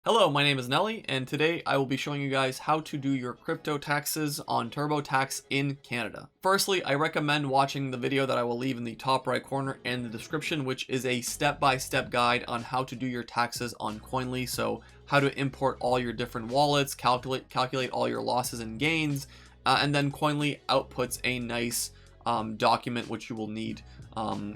Hello, my name is Nelly, and today I will be showing you guys how to do your crypto taxes on TurboTax in Canada. Firstly, I recommend watching the video that I will leave in the top right corner and the description, which is a step-by-step guide on how to do your taxes on Koinly. So how to import all your different wallets, calculate all your losses and gains, and then Koinly outputs a nice document which you will need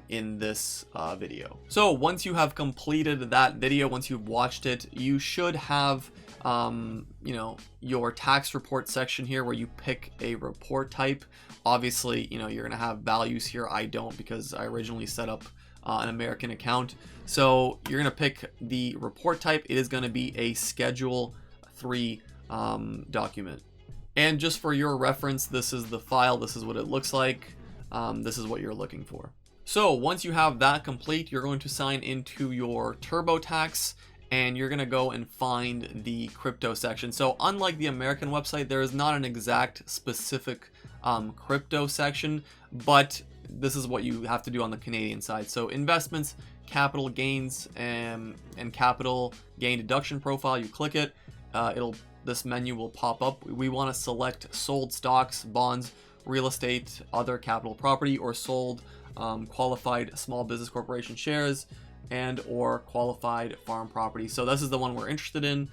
in this video. So once you have completed that video, once you've watched it, you should have your tax report section here where you pick a report type. Obviously, you're gonna have values here. I don't, because I originally set up an American account. So you're gonna pick the report type. It is gonna be a Schedule 3 document. And just for your reference, this is the file. This is what it looks like. This is what you're looking for. So once you have that complete, you're going to sign into your TurboTax and you're going to go and find the crypto section. So unlike the American website, there is not an exact specific crypto section, but this is what you have to do on the Canadian side. So investments, capital gains, and capital gain deduction profile. You click it, this menu will pop up. We want to select sold stocks, bonds, real estate, other capital property, or sold qualified small business corporation shares and or qualified farm property. So this is the one we're interested in.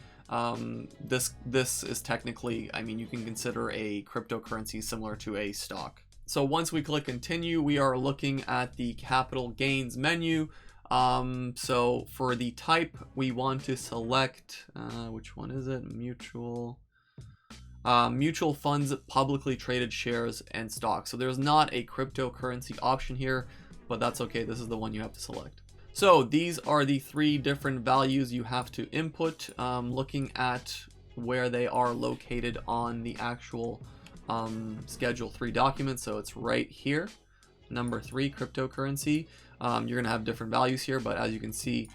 This is technically, you can consider a cryptocurrency similar to a stock. So once we click continue, we are looking at the capital gains menu. So for the type, we want to select which one is it? Mutual funds, publicly traded shares, and stocks. So there's not a cryptocurrency option here, but that's okay. This is the one you have to select. So these are the three different values you have to input, looking at where they are located on the actual Schedule 3 document. So it's right here, number 3, cryptocurrency. You're gonna have different values here, but as you can see,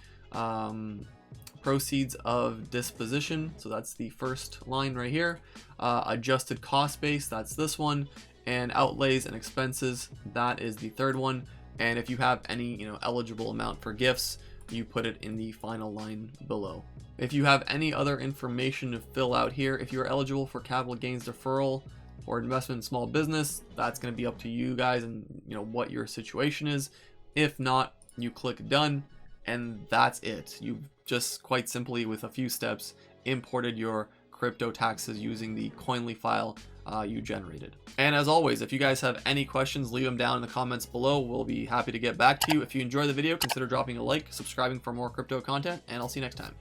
proceeds of disposition, so that's the first line right here. Adjusted cost base, that's this one, and outlays and expenses, that is the third one. And if you have any eligible amount for gifts, you put it in the final line below. If you have any other information to fill out here, if you're eligible for capital gains deferral or investment in small business, that's going to be up to you guys and what your situation is. If not, you click done, and that's it. You've just quite simply, with a few steps, imported your crypto taxes using the Koinly file you generated. And as always, if you guys have any questions, leave them down in the comments below. We'll be happy to get back to you. If you enjoy the video, consider dropping a like, subscribing for more crypto content, and I'll see you next time.